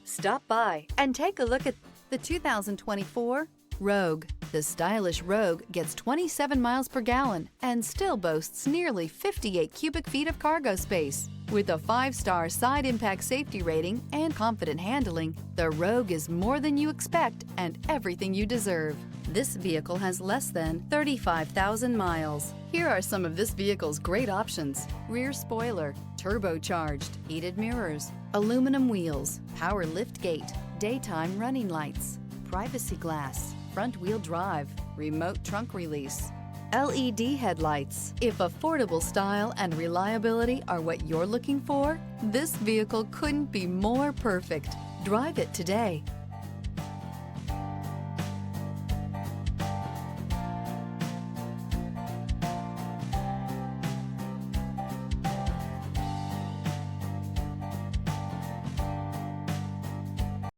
Stop by and take a look at the 2024 Rogue. The stylish Rogue gets 27 miles per gallon and still boasts nearly 58 cubic feet of cargo space. With a 5-star side impact safety rating and confident handling, the Rogue is more than you expect and everything you deserve. This vehicle has less than 35,000 miles. Here are some of this vehicle's great options: rear spoiler, turbocharged, heated mirrors, aluminum wheels, power lift gate, daytime running lights, privacy glass, front wheel drive, remote trunk release, LED headlights. If affordable style and reliability are what you're looking for, this vehicle couldn't be more perfect. Drive it today.